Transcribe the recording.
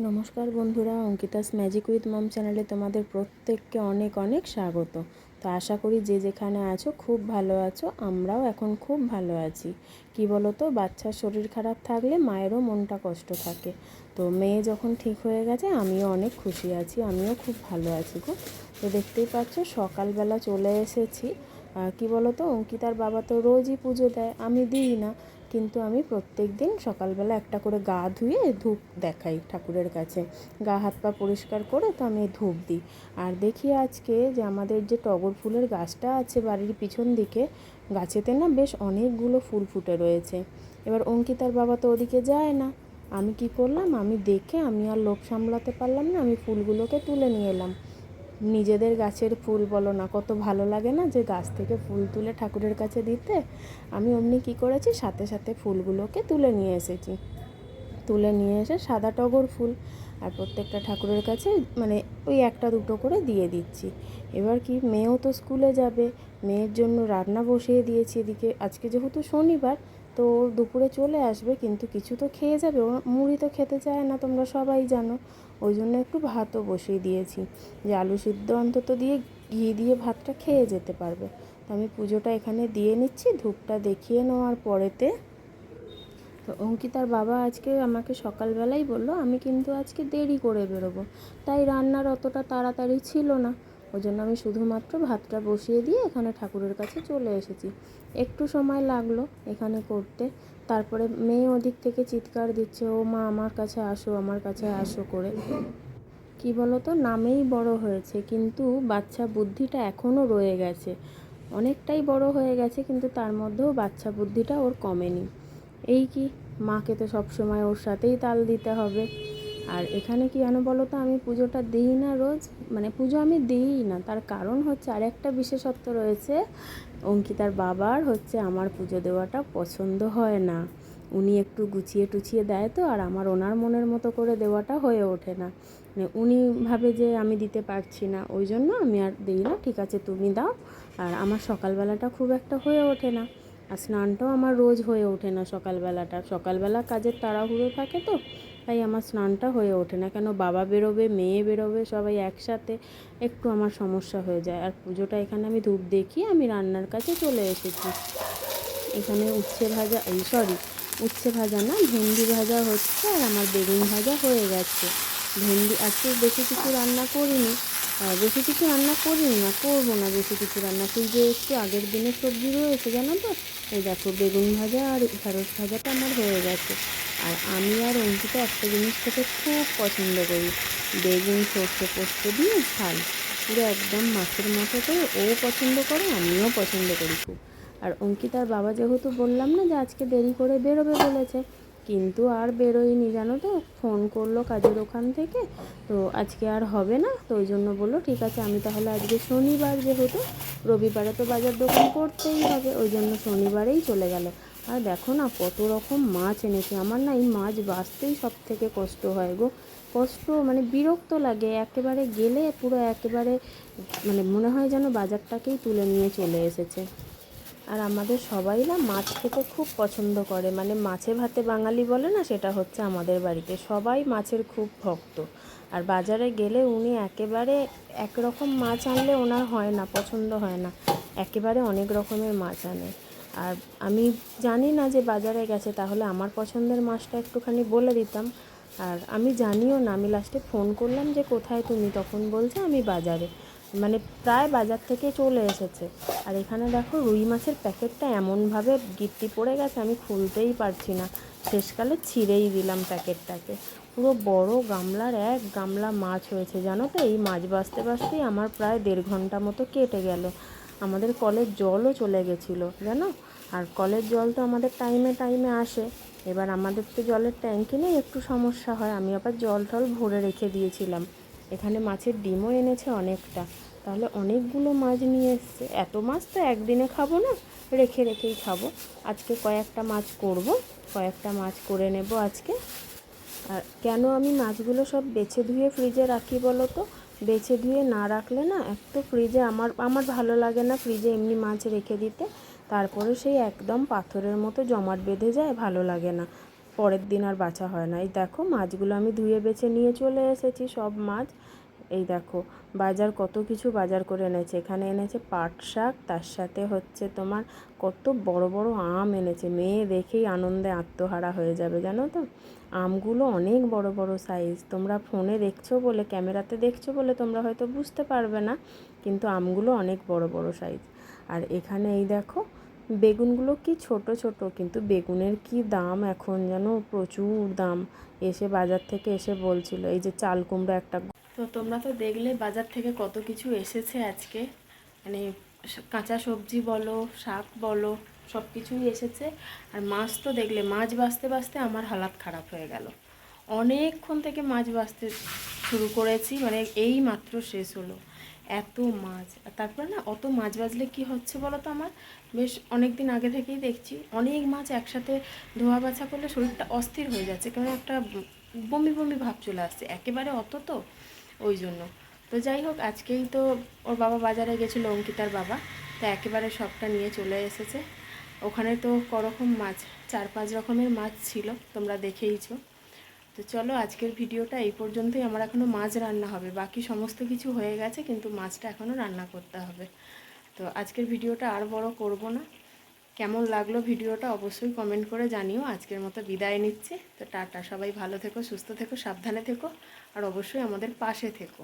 নমস্কার বন্ধুরা, Ankita's magic with মম চ্যানেলে তোমাদের প্রত্যেককে অনেক অনেক স্বাগত। তো আশা করি যে যেখানে আছো খুব ভালো আছো। আমরাও এখন খুব ভালো আছি। কি বলো তো, বাচ্চার শরীর খারাপ থাকলে মায়েরও মনটা কষ্ট থাকে। তো মেয়ে যখন ঠিক হয়ে গেছে আমিও অনেক খুশি আছি, আমিও খুব ভালো আছি গো। তো দেখতেই পাচ্ছ সকালবেলা চলে এসেছি। কি বলো তো, অঙ্কিতার বাবা তো রোজই পুজো দেয়, আমি দিই না, কিন্তু আমি প্রত্যেক দিন সকালবেলা একটা করে গা ধুয়ে ধূপ দেখাই ঠাকুরের কাছে। গা হাত পা পরিষ্কার করে তো আমি ধূপ দিই। আর দেখি আজকে যে আমাদের যে টগর ফুলের গাছটা আছে বাড়ির পিছন দিকে, গাছেতে না বেশ অনেকগুলো ফুল ফুটে রয়েছে। এবার অঙ্কিতার বাবা তো ওদিকে যায় না। আমি কি করলাম, আমি দেখে আমি আর লোভ সামলাতে পারলাম না, আমি ফুলগুলোকে তুলে নিয়ে এলাম। নিজেদের গাছের ফুল বলো না, কত ভালো লাগে না যে গাছ থেকে ফুল তুলে ঠাকুরের কাছে দিতে। আমি অমনি কী করেছি, সাথে সাথে ফুলগুলোকে তুলে নিয়ে এসেছি। তুলে নিয়ে এসে সাদা টগর ফুল আর প্রত্যেকটা ঠাকুরের কাছে মানে ওই একটা দুটো করে দিয়ে দিচ্ছি। এবার কি, মেয়েও তো স্কুলে যাবে, মেয়ের জন্য রান্না বসিয়ে দিয়েছি এদিকে। আজকে যেহেতু শনিবার, তো দুপুরে চলে আসবে, কিন্তু কিছু তো খেয়ে যাবে। ও মুড়ি তো খেতে চায় না, তোমরা সবাই জানো। ওই জন্য একটু ভাতও বসিয়ে দিয়েছি, যে আলু সিদ্ধ অন্তত দিয়ে ঘি দিয়ে ভাতটা খেয়ে যেতে পারবে। তো আমি পুজোটা এখানে দিয়ে নিচ্ছি, ধূপটা দেখিয়ে নেওয়ার পরেতে। তো অঙ্কিতার বাবা আজকে আমাকে সকালবেলাই বললো আমি কিন্তু আজকে দেরি করে বেরোবো, তাই রান্নার অতটা তাড়াতাড়ি ছিল না। ওই জন্য আমি শুধুমাত্র ভাতটা বসিয়ে দিয়ে এখানে ঠাকুরের কাছে চলে এসেছি। একটু সময় লাগলো এখানে করতে। তারপরে মেয়ে ওদিক থেকে চিৎকার দিচ্ছে, ও মা আমার কাছে আসো, আমার কাছে আসো করে। কি বলো তো, নামেই বড় হয়েছে, কিন্তু বাচ্চা বুদ্ধিটা এখনও রয়ে গেছে। অনেকটাই বড় হয়ে গেছে, কিন্তু তার মধ্যেও বাচ্চা বুদ্ধিটা ওর কমেনি। এই কি, মাকে তো সবসময় ওর সাথেই তাল দিতে হবে। আর এখানে কি জানো বলো তো, আমি পুজোটা দিই না রোজ, মানে পুজো আমি দিই না, তার কারণ হচ্ছে আর একটা বিশেষত্ব রয়েছে। অঙ্কিতার বাবার হচ্ছে আমার পুজো দেওয়াটা পছন্দ হয় না। উনি একটু গুছিয়ে টুছিয়ে দেয় তো, আর আমার ওনার মনের মতো করে দেওয়াটা হয়ে ওঠে না। মানে উনি ভাবে যে আমি দিতে পারছি না, ওই জন্য আমি আর দিই না। ঠিক আছে তুমি দাও। আর আমার সকালবেলাটা খুব একটা হয়ে ওঠে না, আর স্নানটাও আমার রোজ হয়ে ওঠে না সকালবেলাটা। সকালবেলা কাজের তাড়াহুড়ো থাকে তো, তাই আমার স্নানটা হয়ে ওঠে না। কেন, বাবা বেরোবে, মেয়ে বেরোবে, সবাই একসাথে, একটু আমার সমস্যা হয়ে যায়। আর পুজোটা এখানে আমি ধূপ দেখিয়ে আমি রান্নার কাছে চলে এসেছি। এখানে উচ্ছে ভাজা না, ভেন্ডি ভাজা হচ্ছে, আর আমার বেগুন ভাজা হয়ে গেছে। ভেন্ডি আজকে বেশি কিছু রান্না করিনি, করবো না বেশি কিছু রান্না। ফ্রিজে একটু আগের দিনের সবজি রয়েছে জানো তো। এই দেখো, বেগুন ভাজা আর ঢ্যাঁড়স ভাজাটা আমার হয়ে গেছে। আর আমি আর অঙ্কিতা একটা জিনিস খেতে খুব পছন্দ করি, বেগুন সর্ষে পোস্ত দিয়ে ঝাল, পুরো একদম মাছের মতো করে। ও পছন্দ করে, আমিও পছন্দ করি খুব। আর অঙ্কিতার বাবা যেহেতু বললাম না যে আজকে দেরি করে বেরোবে বলেছে, কিন্তু আর বেরোয়নি জানো তো। ফোন করলো কাজের ওখান থেকে, তো আজকে আর হবে না। তো ওই জন্য বললো ঠিক আছে, আমি তাহলে আজকে শনিবার যেহেতু, রবিবারে তো বাজার দোকান করতেই হবে, ওই জন্য শনিবারেই চলে গেল। আর দেখো না কত রকম মাছ এনেছে। আমার না এই মাছ বাছতেই সব থেকে কষ্ট হয় গো। কষ্ট মানে বিরক্ত লাগে, একেবারে গেলে পুরো একেবারে মানে মনে হয় যেন বাজারটাকেই তুলে নিয়ে চলে এসেছে। আর আমাদের সবাই না মাছ খেতে খুব পছন্দ করে, মানে মাছে ভাতে বাঙালি বলে না, সেটা হচ্ছে আমাদের বাড়িতে সবাই মাছের খুব ভক্ত। আর বাজারে গেলে উনি একেবারে একরকম মাছ আনলে ওনার হয় না, পছন্দ হয় না, একেবারে অনেক রকমের মাছ আনে। আর আমি জানি না যে বাজারে গেছে, তাহলে আমার পছন্দের মাছটা একটুখানি বলে দিতাম। আর আমি জানিও না, আমি লাস্টে ফোন করলাম যে কোথায় তুমি, তখন বলছে আমি বাজারে, মানে প্রায় বাজার থেকে চলে এসেছে। আর এখানে দেখো রুই মাছের প্যাকেটটা এমনভাবে গিট্টি পড়ে গেছে, আমি খুলতেই পারছি না, শেষকালে ছিঁড়েই দিলাম প্যাকেটটাকে। পুরো বড় গামলার এক গামলা মাছ হয়েছে জানো তো। এই মাছ বাছতে বাছতেই আমার প্রায় 1.5 ঘন্টা মতো কেটে গেল। আমাদের কলের জলও চলে গেছিলো জানো। আর কলের জল তো আমাদের টাইমে টাইমে আসে, এবার আমাদের তো জলের ট্যাঙ্কি নেই, একটু সমস্যা হয়। আমি আবার জল টল ভরে রেখে দিয়েছিলাম। এখানে মাছের ডিমও এনেছে অনেকটা, তাহলে অনেকগুলো মাছ নিয়ে এসছে। এত মাছ তো একদিনে খাবো না, রেখে রেখেই খাবো। আজকে কয়েকটা মাছ করব, কয়েকটা মাছ করে নেব আজকে। আর কেন আমি মাছগুলো সব বেছে ধুয়ে ফ্রিজে রাখি বলো তো। বেছে ধুয়ে না রাখলে না, এক তো ফ্রিজে আমার আমার ভালো লাগে না ফ্রিজে এমনি মাছ রেখে দিতে, তারপরে সেই একদম পাথরের মতো জমাট বেঁধে যায়, ভালো লাগে না। পরের দিন আর বাছা হয় না। এই দেখো মাছগুলো আমি ধুয়ে বেছে নিয়ে চলে এসেছি, সব মাছ। এই দেখো বাজার কত কিছু বাজার করে এনেছে। এখানে এনেছে পাট শাক, তার সাথে হচ্ছে তোমার কত বড় বড় আম এনেছে। মেয়ে দেখেই আনন্দে আত্মহারা হয়ে যাবে জানো তো। আমগুলো অনেক বড় বড় সাইজ। তোমরা ফোনে দেখছো বলে, ক্যামেরাতে দেখছো বলে তোমরা হয়তো বুঝতে পারবে না, কিন্তু আমগুলো অনেক বড় বড় সাইজ। আর এখানে এই দেখো বেগুনগুলো কি ছোট ছোট, কিন্তু বেগুনের কি দাম এখন যেন, প্রচুর দাম। এসে বাজার থেকে এসে বলছিল, এই যে চাল কুমড়ো একটা। তো তোমরা তো দেখলে বাজার থেকে কত কিছু এসেছে আজকে, মানে কাঁচা সবজি বলো, শাক বলো, সব কিছুই এসেছে। আর মাছ তো দেখলে, মাছ বাছতে বাছতে আমার হালাত খারাপ হয়ে গেল। অনেকক্ষণ থেকে মাছ বাছতে শুরু করেছি, মানে এই মাত্র শেষ হলো। এত মাছ। আর তারপরে না, অত মাছ বাজলে কি হচ্ছে বলো তো, আমার বেশ অনেক দিন আগে থেকেই দেখছি অনেক মাছ একসাথে ধোয়া বাছা করলে শরীরটা অস্থির হয়ে যাচ্ছে, কেমন একটা বমি বমি ভাব চলে আসছে একেবারে, অত তো ওই জন্য। তো যাই হোক, আজকেই তো ওর বাবা বাজারে গেছিলো, অঙ্কিতার বাবা, তো একেবারে সবটা নিয়ে চলে এসেছে। ওখানে তো করকম মাছ, 4-5 রকমের মাছ ছিল, তোমরা দেখেইছো। তো চলো, আজকের ভিডিওটা এই পর্যন্তই। আমার এখনও মাছ রান্না হবে, বাকি সমস্ত কিছু হয়ে গেছে, কিন্তু মাছটা এখনও রান্না করতে হবে। তো আজকের ভিডিওটা আর বড় করব না। কেমন লাগলো ভিডিওটা অবশ্যই কমেন্ট করে জানিও। আজকের মতো বিদায় নিচ্ছি। তো টাটা, সবাই ভালো থেকো, সুস্থ থেকো, সাবধানে থেকো, আর অবশ্যই আমাদের পাশে থেকো।